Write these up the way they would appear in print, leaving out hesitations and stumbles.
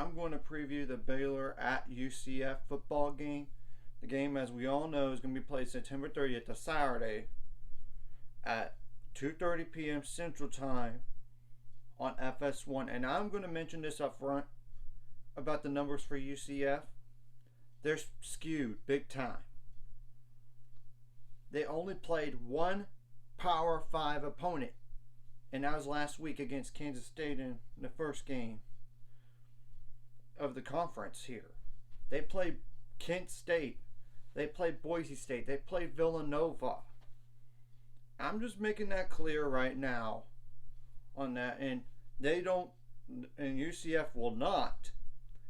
I'm going to preview the Baylor at UCF football game. The game, as we all know, is going to be played September 30th, a Saturday, at 2:30 p.m. Central Time on FS1. And I'm going to mention this up front about the numbers for UCF. They're skewed big time. They only played one Power 5 opponent, and that was last week against Kansas State in the first game of the conference here. They played Kent State. They played Boise State. They played Villanova. I'm just making that clear right now on that. And they don't, and UCF will not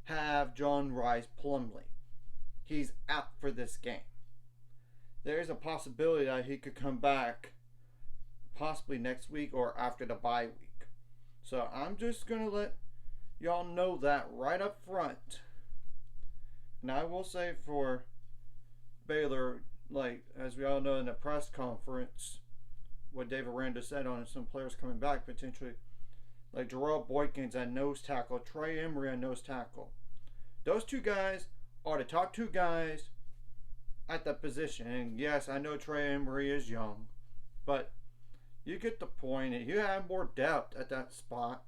have John Rice Plumlee. He's out for this game. There's a possibility that he could come back possibly next week or after the bye week. So I'm just going to let y'all know that right up front. And I will say for Baylor, like as we all know in the press conference, what David Aranda said on some players coming back potentially, like Jarrell Boykins at nose tackle, Trey Emery at nose tackle. Those two guys are the top two guys at that position. And yes, I know Trey Emery is young, but you get the point. You have more depth at that spot.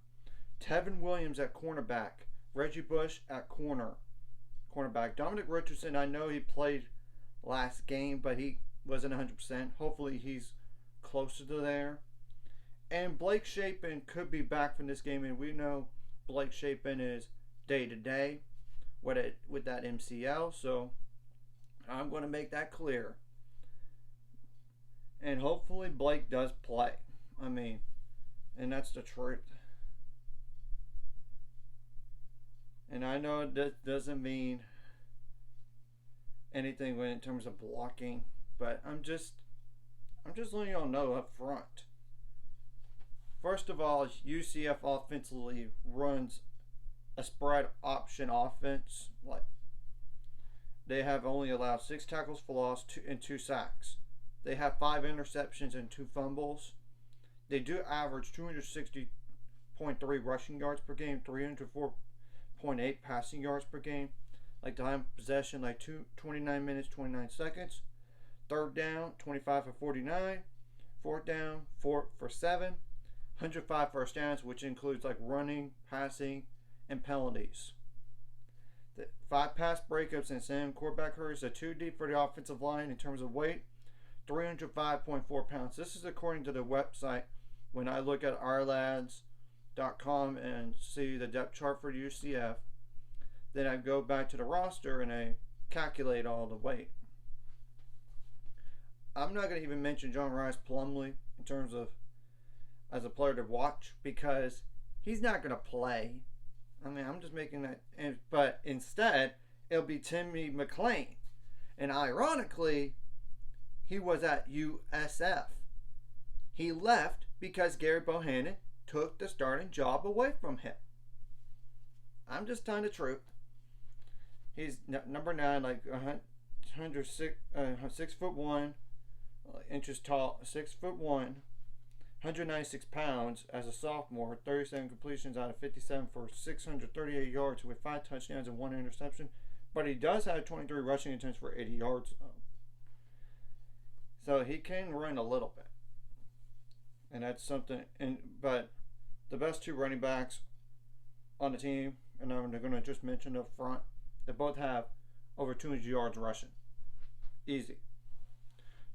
Tevin Williams at cornerback, Reggie Bush at cornerback. Dominic Richardson, I know he played last game, but he wasn't 100%. Hopefully he's closer to there. And Blake Shapen could be back from this game, and we know Blake Shapen is day-to-day with that MCL, so I'm going to make that clear. And hopefully Blake does play. I mean, and that's the truth. And I know that doesn't mean anything in terms of blocking, but I'm just letting y'all know up front. First of all, UCF offensively runs a spread option offense. Like they have only allowed 6 tackles for loss and 2 sacks. They have 5 interceptions and 2 fumbles. They do average 260.3 rushing yards per game, 304.8 passing yards per game. Like time of possession, like 29 minutes, 29 seconds. Third down, 25 for 49. Fourth down, 4 for 7. 105 first downs, which includes like running, passing, and penalties. The 5 pass breakups and Sam quarterback hurries are 2 deep for the offensive line in terms of weight. 305.4 pounds. This is according to the website. When I look at ourlads.com and see the depth chart for UCF, then I go back to the roster and I calculate all the weight. I'm not going to even mention John Rice Plumlee in terms of as a player to watch because he's not going to play. I mean, I'm just making that. But instead, it'll be Timmy McClain. And ironically, he was at USF. He left because Gary Bohannon took the starting job away from him. I'm just telling the truth. He's number 9, like 6'1", inches tall, 6'1", 196 pounds as a sophomore, 37 completions out of 57 for 638 yards with 5 touchdowns and 1 interception. But he does have 23 rushing attempts for 80 yards. So he can run a little bit. And that's something. But the best 2 running backs on the team, and I'm going to just mention up front, they both have over 200 yards rushing. Easy.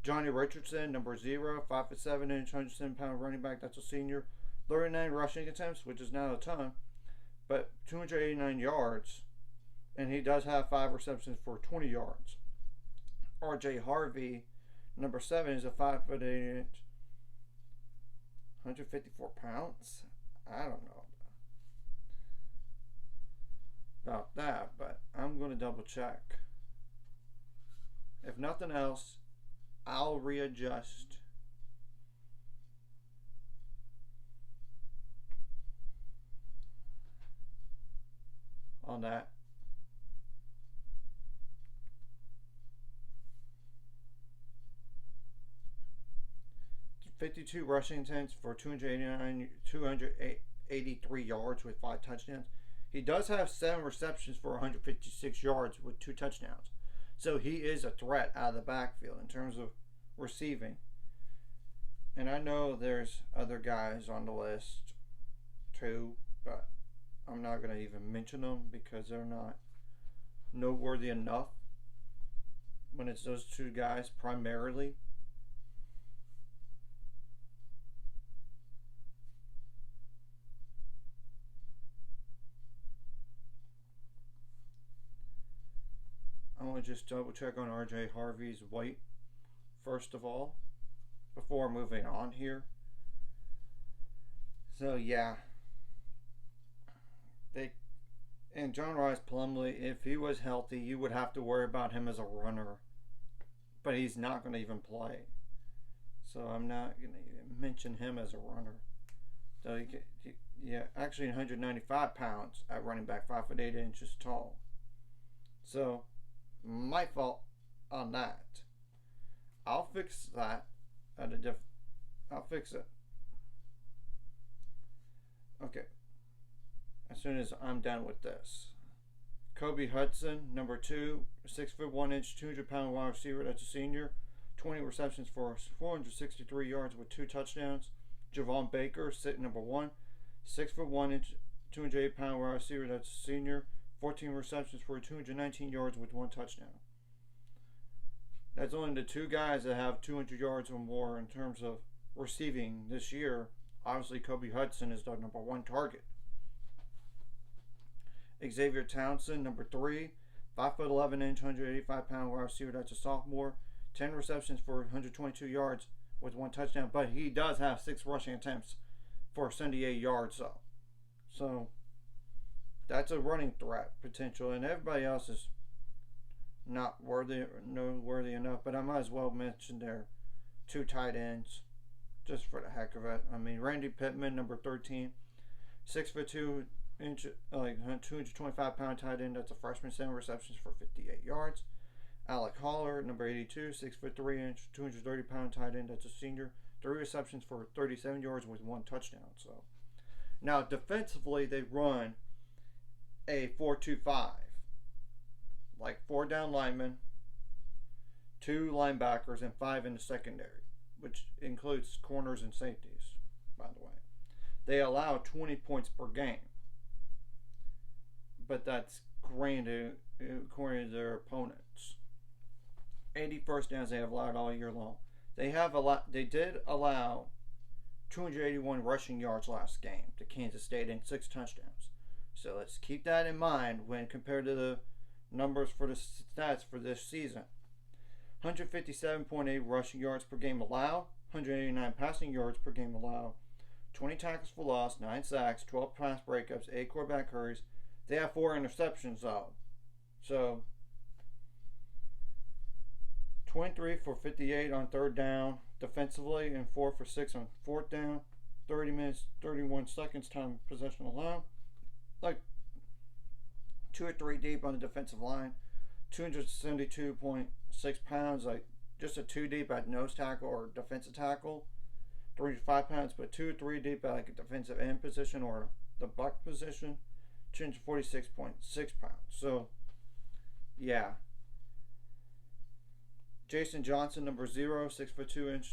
Johnny Richardson, number 0, 5'7", 107-pound running back. That's a senior. 39 rushing attempts, which is not a ton, but 289 yards. And he does have 5 receptions for 20 yards. R.J. Harvey, number 7, is a 5'8", 154 pounds. I don't know about that, but I'm going to double check. If nothing else, I'll readjust. On that. 52 rushing attempts for 283 yards with 5 touchdowns. He does have 7 receptions for 156 yards with 2 touchdowns. So he is a threat out of the backfield in terms of receiving. And I know there's other guys on the list too, but I'm not going to even mention them because they're not noteworthy enough when it's those 2 guys primarily. I want to just double check on RJ Harvey's weight first of all before moving on here. So yeah, and John Rice Plumlee, if he was healthy, you would have to worry about him as a runner, but he's not going to even play. So I'm not going to even mention him as a runner. So actually 195 pounds at running back, 5'8" tall. So my fault on that. I'll fix that I'll fix it. Okay. As soon as I'm done with this. Kobe Hudson, number 2, 6'1", 200-pound wide receiver. That's a senior. 20 receptions for 463 yards with 2 touchdowns. Javon Baker, sitting number 1, 6'1", 208-pound wide receiver. That's a senior. 14 receptions for 219 yards with 1 touchdown. That's only the 2 guys that have 200 yards or more in terms of receiving this year. Obviously, Kobe Hudson is the number 1 target. Xavier Townsend, number 3, 5'11", 185-pound wide receiver. That's a sophomore. 10 receptions for 122 yards with 1 touchdown. But he does have 6 rushing attempts for 78 yards, though. So that's a running threat potential, and everybody else is not noteworthy enough. But I might as well mention their 2 tight ends, just for the heck of it. I mean, Randy Pittman, number 13, 6'2", 225-pound tight end. That's a freshman. 7 receptions for 58 yards. Alec Holler, number 82, 6'3", 230-pound tight end. That's a senior. 3 receptions for 37 yards with 1 touchdown. So now defensively, they run a 4-2-5, like 4 down linemen, 2 linebackers, and 5 in the secondary, which includes corners and safeties, by the way. They allow 20 points per game, but that's granted according to their opponents. 80 first downs they have allowed all year long. They did allow 281 rushing yards last game to Kansas State and 6 touchdowns. So let's keep that in mind when compared to the numbers for the stats for this season. 157.8 rushing yards per game allowed, 189 passing yards per game allowed, 20 tackles for loss, 9 sacks, 12 pass breakups, 8 quarterback hurries. They have 4 interceptions though. So 23 for 58 on 3rd down defensively and 4 for 6 on 4th down. 30 minutes, 31 seconds time possession allowed. Like 2 or 3 deep on the defensive line. 272.6 pounds, like just a 2 deep at nose tackle or defensive tackle. 305 pounds, but 2 or 3 deep at like a defensive end position or the buck position. 246.6 pounds. So, yeah. Jason Johnson, number 0, 6'2",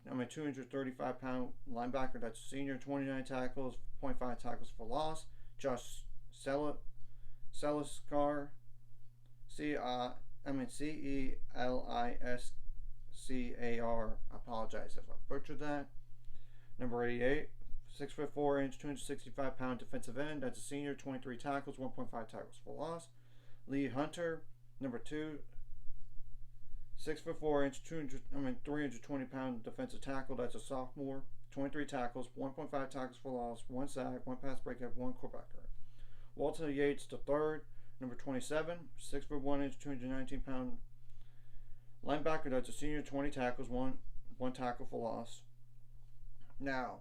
235-pound linebacker. That's a senior. 29 tackles, 0.5 tackles for loss. Josh Celiscar, Celiscar. I apologize if I butchered that. Number 88, 6'4", 265-pound defensive end. That's a senior. 23 tackles, 1.5 tackles for loss. Lee Hunter, number 2, 6'4", 320-pound defensive tackle. That's a sophomore. 23 tackles, 1.5 tackles for loss, 1 sack, 1 pass breakup, 1 quarterback hurry. Walter Yates, the 3rd, number 27, 6'1", 219-pound linebacker. That's a senior. 20 tackles, 1 tackle for loss. Now,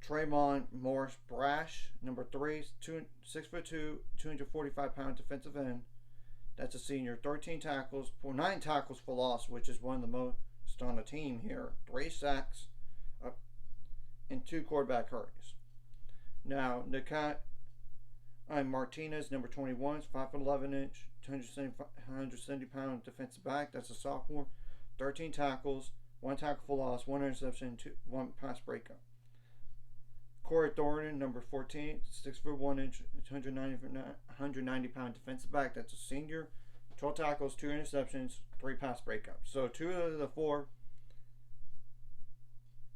Trayvon Morris Brash, number 3, 6'2", 245-pound defensive end. That's a senior. 13 tackles, 9 tackles for loss, which is one of the most on the team here. 3 sacks, and 2 quarterback hurries. Now, Brian Martinez, number 21, 5'11" 170-pound defensive back. That's a sophomore. 13 tackles, 1 tackle for loss, 1 interception, 1 pass breakup. Corey Thornton, number 14, 6'1", 190-pound defensive back. That's a senior. 12 tackles, 2 interceptions, 3 pass breakups. So 2 of the 4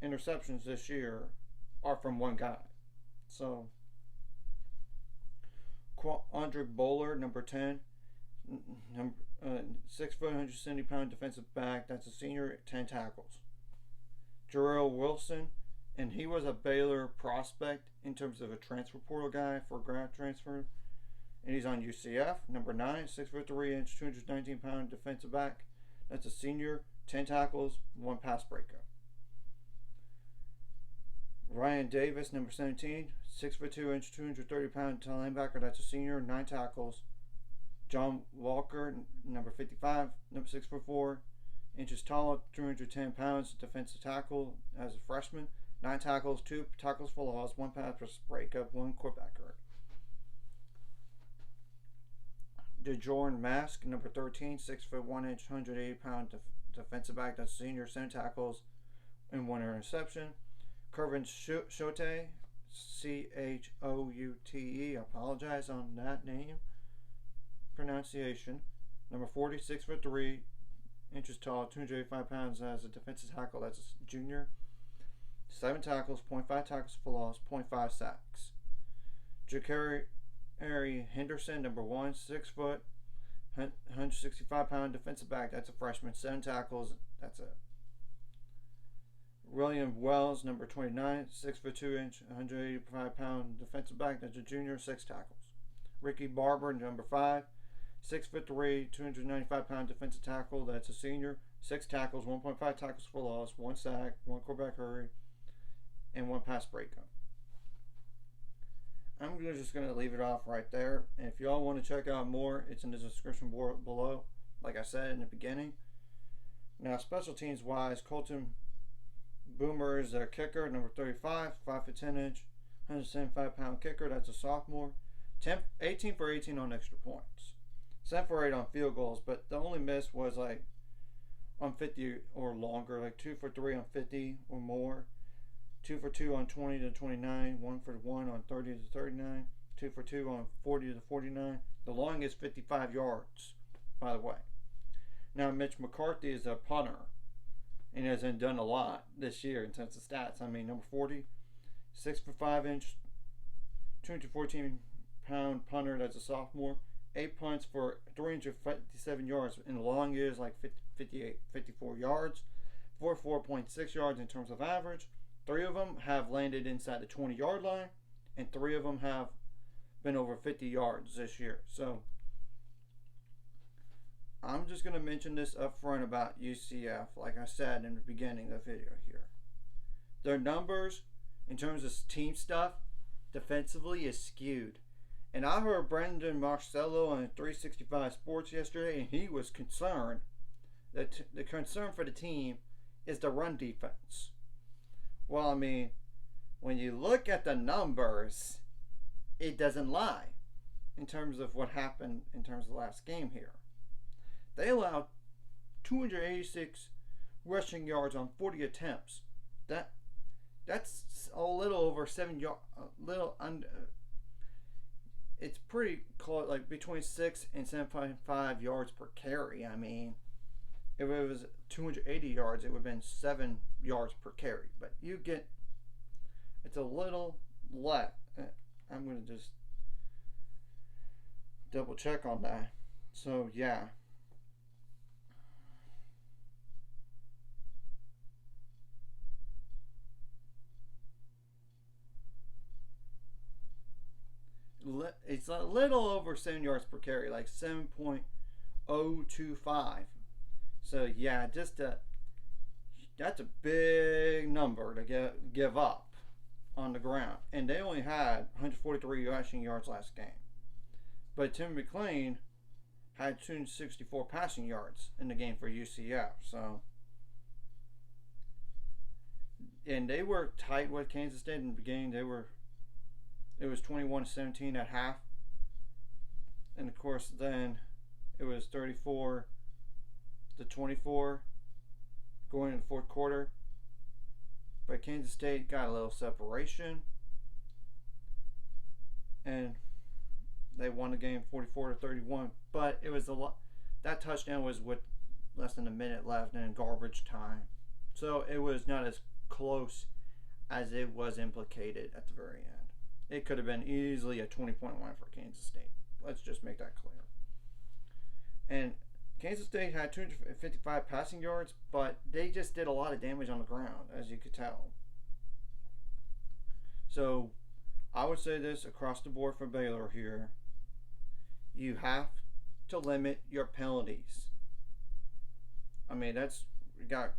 interceptions this year are from one guy. So Andre Bowler, number 10, 6', 170-pound defensive back. That's a senior, 10 tackles. Jarrell Wilson, and he was a Baylor prospect in terms of a transfer portal guy for grad transfer. And he's on UCF, number 9, 6'3", 219-pound defensive back. That's a senior, 10 tackles, 1 pass breakup. Ryan Davis, number 17, 6'2", 230-pound linebacker. That's a senior, 9 tackles. John Walker, number 55, number 6'4" tall, 210 pounds, defensive tackle as a freshman. 9 tackles, 2 tackles for loss, 1 pass breakup, 1 quarterback hurt. DeJorn Mask, number 13, 6'1", 180-pound defensive back. That's senior, 7 tackles and 1 interception. Kervin Choute, Choute. I apologize on that name pronunciation. Number 40, 6'3" tall, 285 pounds as a defensive tackle. That's a junior. 7 tackles, 0.5 tackles for loss, 0.5 sacks. Jakari Henderson, number 1, 6 foot, 165-pound defensive back. That's a freshman. 7 tackles. That's it. William Wells, number 29, 6'2", 185-pound defensive back. That's a junior. 6 tackles. Ricky Barber, number 5, 6'3", 295-pound defensive tackle. That's a senior. 6 tackles, 1.5 tackles for loss, 1 sack, 1 quarterback hurry, and 1 pass breakup. I'm just going to leave it off right there. And if y'all want to check out more, it's in the description below, like I said in the beginning. Now, special teams wise, Colton Boomer is their kicker, number 35, 5'10", 175-pound kicker. That's a sophomore. 18 for 18 on extra points. 7 for 8 on field goals, but the only miss was like on 50 or longer, like 2 for 3 on 50 or more. 2 for 2 on 20 to 29, 1 for 1 on 30 to 39, 2 for 2 on 40 to 49. The longest 55 yards, by the way. Now, Mitch McCarthy is a punter and hasn't done a lot this year in terms of stats. I mean, number 40, 6 for 5 214-pound punter. That's a sophomore. 8 punts for 357 yards. In the long years, like 54 yards. 4.6 yards in terms of average. 3 of them have landed inside the 20-yard line, and 3 of them have been over 50 yards this year. So I'm just going to mention this up front about UCF, like I said in the beginning of the video here. Their numbers, in terms of team stuff, defensively is skewed. And I heard Brandon Marcello on 365 Sports yesterday, and he was concerned that the concern for the team is the run defense. Well, I mean, when you look at the numbers, it doesn't lie in terms of what happened in terms of the last game here. They allowed 286 rushing yards on 40 attempts. That's a little over 7 yards, it's pretty close, like between 6 and 7.5 yards per carry. I mean, if it was 280 yards, it would have been 7 yards per carry. But you get, it's a little less. I'm going to just double check on that. So, yeah. It's a little over 7 yards per carry, like 7.025. So yeah, that's a big number to give up on the ground. And they only had 143 rushing yards last game. But Tim McLean had 264 passing yards in the game for UCF. So, and they were tight with Kansas State in the beginning. It was 21-17 at half. And of course, then it was 34-24 going into the fourth quarter. But Kansas State got a little separation, and they won the game 44-31. But it was a lot. That touchdown was with less than a minute left and in garbage time, so it was not as close as it was implicated at the very end. It could have been easily a 20-point win for Kansas State. Let's just make that clear. And Kansas State had 255 passing yards, but they just did a lot of damage on the ground, as you could tell. So I would say this across the board for Baylor here. You have to limit your penalties. I mean, you got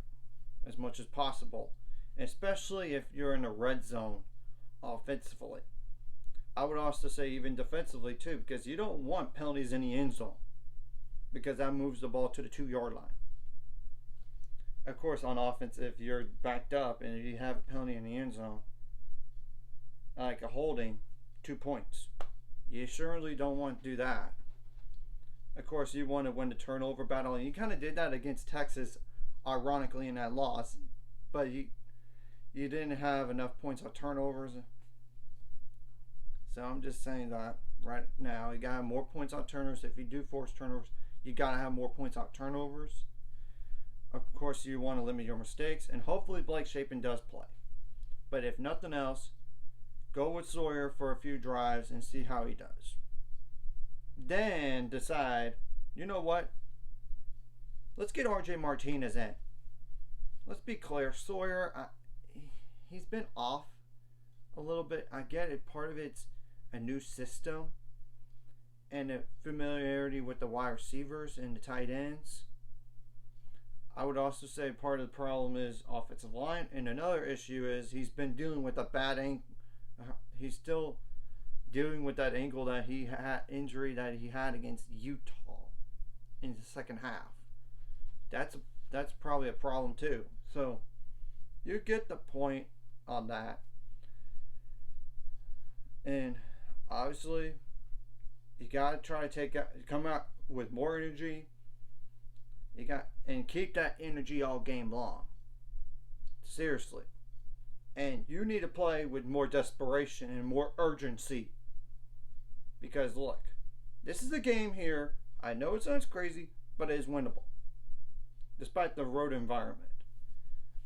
as much as possible, especially if you're in a red zone offensively. I would also say even defensively too, because you don't want penalties in the end zone, because that moves the ball to the 2-yard line. Of course, on offense, if you're backed up and you have a penalty in the end zone, like a holding, 2 points. You surely don't want to do that. Of course, you want to win the turnover battle, and you kind of did that against Texas, ironically, in that loss. But you didn't have enough points on turnovers. So I'm just saying that right now. You got to have more points on turnovers. If you do force turnovers, you got to have more points on turnovers. Of course, you want to limit your mistakes, and hopefully Blake Shapen does play. But if nothing else, go with Sawyer for a few drives and see how he does. Then decide, you know what? Let's get RJ Martinez in. Let's be clear. Sawyer, he's been off a little bit. I get it. Part of it's a new system and a familiarity with the wide receivers and the tight ends. I would also say part of the problem is offensive line. And another issue is he's been dealing with a bad ankle. He's still dealing with that ankle that he had, injury that he had against Utah in the second half. That's probably a problem too. So you get the point on that. And obviously, you gotta try to come out with more energy. And keep that energy all game long. Seriously. And you need to play with more desperation and more urgency. Because look, this is a game here. I know it sounds crazy, but it is winnable. Despite the road environment.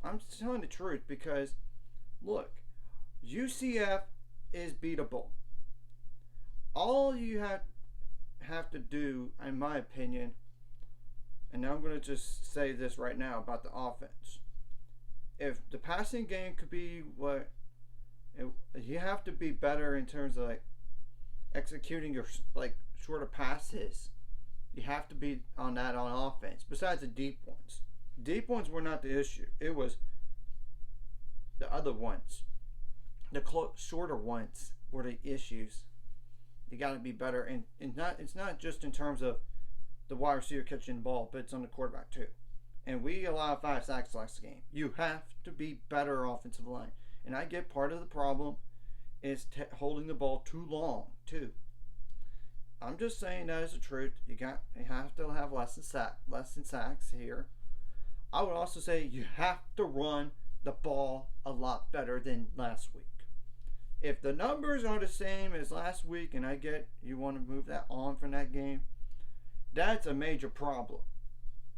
I'm just telling the truth because, look, UCF is beatable. All you have to do, in my opinion, and I'm going to just say this right now about the offense. If the passing game could be you have to be better in terms of executing your shorter passes. You have to be on that on offense. Besides the deep ones, were not the issue. It was the other ones, the shorter ones were the issues. You got to be better, and it's not just in terms of the wide receiver catching the ball, but it's on the quarterback too. And we allowed 5 sacks last game. You have to be better offensive line. And I get part of the problem is holding the ball too long too. I'm just saying that is the truth. You have to have less than sacks here. I would also say you have to run the ball a lot better than last week. If the numbers are the same as last week, and I get you want to move that on from that game, that's a major problem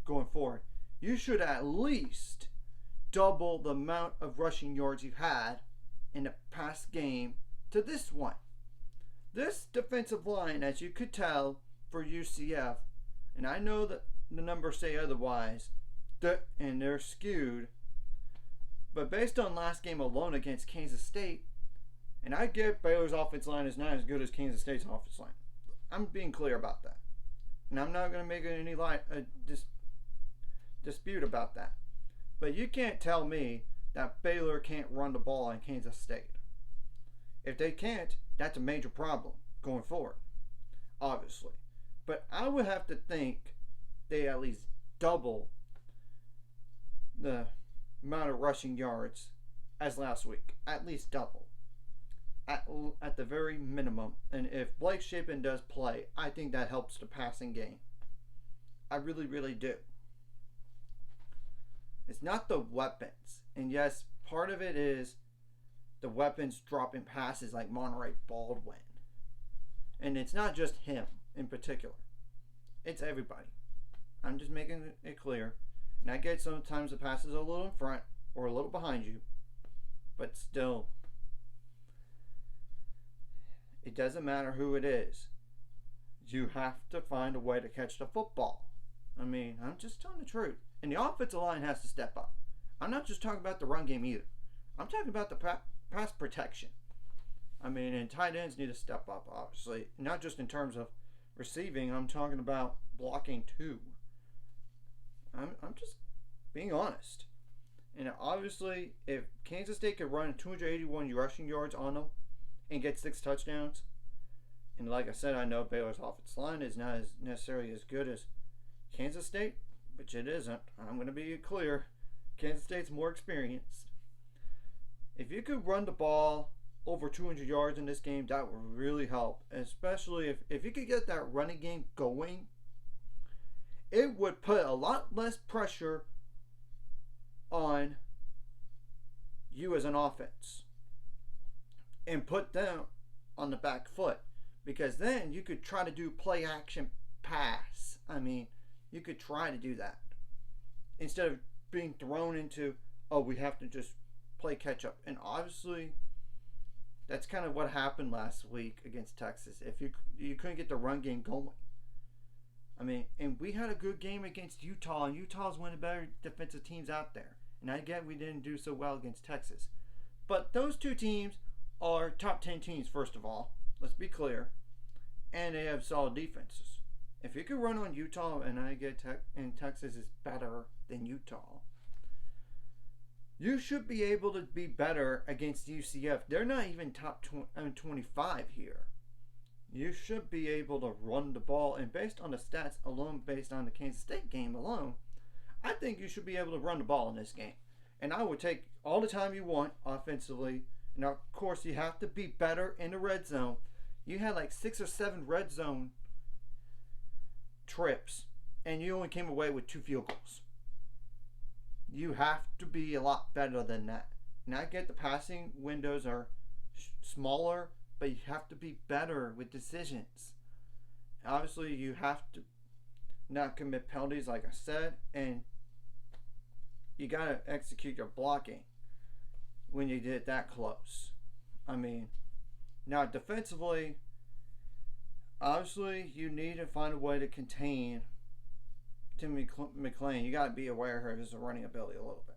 going forward. You should at least double the amount of rushing yards you had in the past game to this one. This defensive line, as you could tell for UCF, and I know that the numbers say otherwise, and they're skewed, but based on last game alone against Kansas State, and I get Baylor's offensive line is not as good as Kansas State's offensive line. I'm being clear about that. And I'm not going to make any dispute about that. But you can't tell me that Baylor can't run the ball in Kansas State. If they can't, that's a major problem going forward, obviously. But I would have to think they at least double the amount of rushing yards as last week. At least double. at the very minimum. And if Blake Shapen does play, I think that helps the passing game. I really, really do. It's not the weapons. And yes, part of it is the weapons dropping passes like Monterey Baldwin. And it's not just him in particular. It's everybody. I'm just making it clear. And I get sometimes the passes are a little in front or a little behind you. But still, it doesn't matter who it is. You have to find a way to catch the football. I mean, I'm just telling the truth. And the offensive line has to step up. I'm not just talking about the run game either. I'm talking about the pass protection. I mean, and tight ends need to step up, obviously. Not just in terms of receiving. I'm talking about blocking too. I'm just being honest. And obviously, if Kansas State could run 281 rushing yards on them and get 6 touchdowns, and like I said, I know Baylor's offensive line is not as necessarily as good as Kansas State, which it isn't. I'm going to be clear. Kansas State's more experienced. If you could run the ball over 200 yards in this game, that would really help. Especially if you could get that running game going, it would put a lot less pressure on you as an offense and put them on the back foot, because then you could try to do play action pass. I mean, you could try to do that instead of being thrown into, oh, we have to just play catch up. And obviously that's kind of what happened last week against Texas. If you couldn't get the run game going. I mean, and we had a good game against Utah, and Utah's one of the better defensive teams out there. And I get we didn't do so well against Texas. But those two teams are top 10 teams, first of all. Let's be clear. And they have solid defenses. If you could run on Utah, and I get and Texas is better than Utah, you should be able to be better against UCF. They're not even top 25 here. You should be able to run the ball, and based on the stats alone, based on the Kansas State game alone, I think you should be able to run the ball in this game. And I would take all the time you want offensively. And of course, you have to be better in the red zone. You had like 6 or 7 red zone trips, and you only came away with 2 field goals. You have to be a lot better than that. And I get the passing windows are smaller, but you have to be better with decisions. Obviously, you have to not commit penalties, like I said, and you got to execute your blocking when you get that close. I mean, now defensively, obviously, you need to find a way to contain Tim McClain. You got to be aware of his running ability a little bit.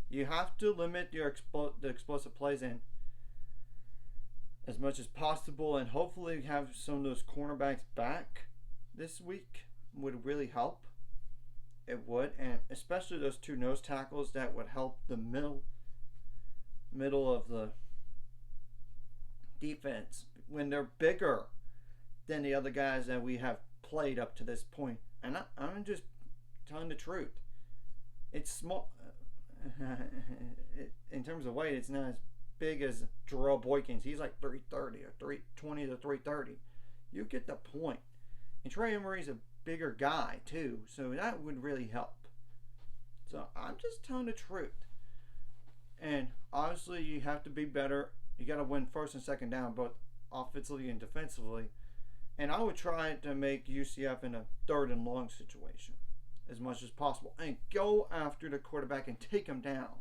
You have to limit your the explosive plays in as much as possible, and hopefully have some of those cornerbacks back this week would really help. It would, and especially those 2 nose tackles, that would help the middle of the defense when they're bigger than the other guys that we have played up to this point. And I'm just telling the truth. It's small. In terms of weight, it's not as big as Jarrell Boykins. He's like 330 or 320 to 330. You get the point. And Trey Emery's a bigger guy too, so that would really help. So I'm just telling the truth. And obviously, you have to be better. You got to win first and second down, both offensively and defensively. And I would try to make UCF in a 3rd and long situation as much as possible, and go after the quarterback and take him down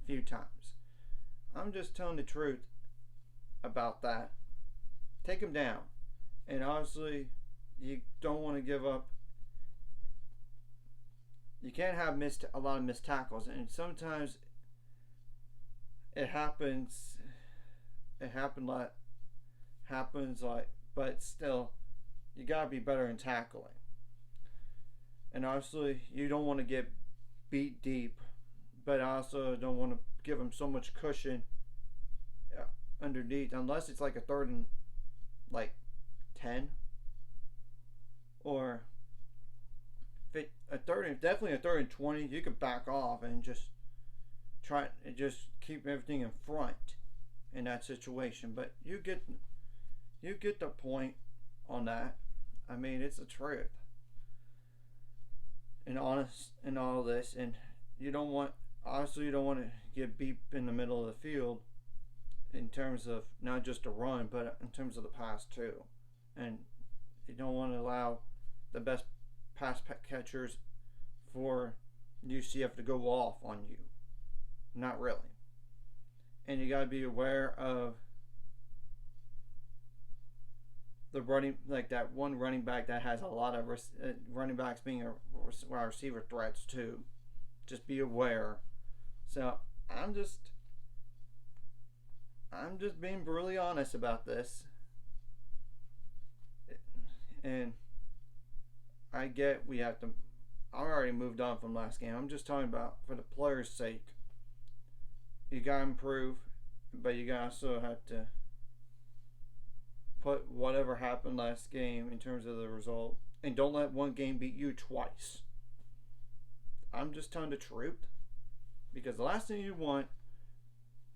a few times. I'm just telling the truth about that. Take him down. And obviously, you don't want to give up. You can't have a lot of missed tackles, and sometimes it happens. It happens like, but still, you gotta be better in tackling. And obviously, you don't want to get beat deep, but I also don't want to give them so much cushion underneath, unless it's like a 3rd and like 10, or definitely a 3rd and 20. You can back off and just try and just keep everything in front. in that situation. But you get the point on that. I mean, it's the truth. And honest in all this, and you don't want to get beat in the middle of the field in terms of not just a run, but in terms of the pass too. And you don't want to allow the best pass catchers for UCF to go off on you. Not really. And you got to be aware of the running, like that one running back that has a lot of running backs being a wide receiver threats too. Just be aware. So I'm just being brutally honest about this. And I get we have to. I already moved on from last game. I'm just talking about for the players' sake. You gotta improve, but you also have to put whatever happened last game in terms of the result, and don't let one game beat you twice. I'm just telling the truth, because the last thing you want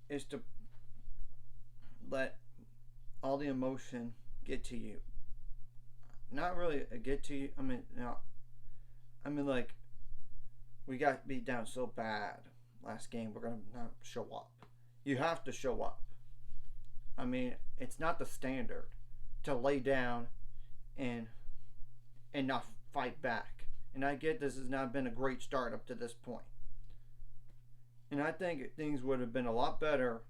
is to let all the emotion get to you. Not really get to you. I mean, like, we got beat down so bad last game, we're going to not show up. You have to show up. I mean, it's not the standard to lay down and not fight back. And I get this has not been a great start up to this point. And I think things would have been a lot better.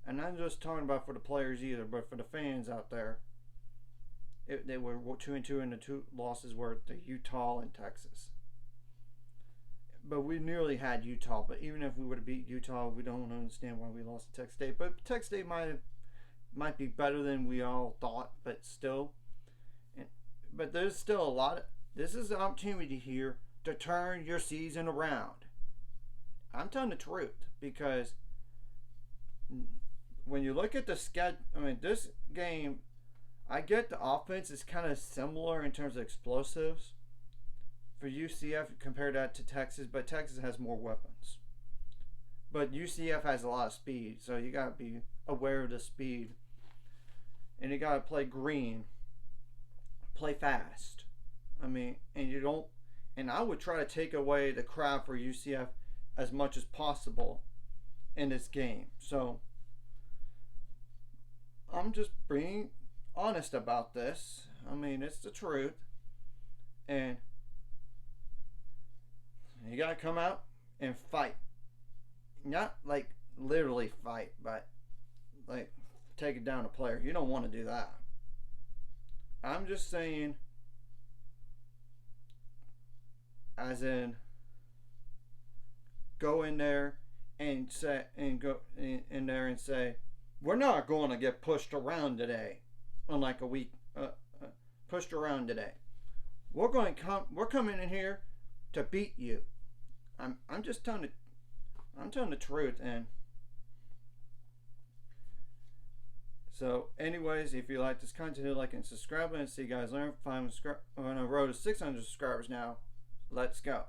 And I'm just talking about for the players either, but for the fans out there. They were 2-2, and the two losses were to Utah and Texas. But we nearly had Utah. But even if we would have beat Utah, we don't understand why we lost to Texas State. But Texas State might be better than we all thought, but still. But there's still a lot of. This is an opportunity here to turn your season around. I'm telling the truth, because when you look at the schedule, this game, I get the offense is kind of similar in terms of explosives for UCF compared that to Texas, but Texas has more weapons. But UCF has a lot of speed, so you got to be aware of the speed. And you got to play green, play fast. And I would try to take away the crowd for UCF as much as possible in this game. So I'm just being honest about this. It's the truth. And you got to come out and fight. Not like literally fight, but like take it down a player. You don't want to do that. I'm just saying, as in, go in there and say, we're not going to get pushed around today. Unlike a week, pushed around today. We're coming in here to beat you. I'm telling the truth. And so, anyways, if you like this content, like and subscribe, and see you guys later. On a road to 600 subscribers now. Let's go.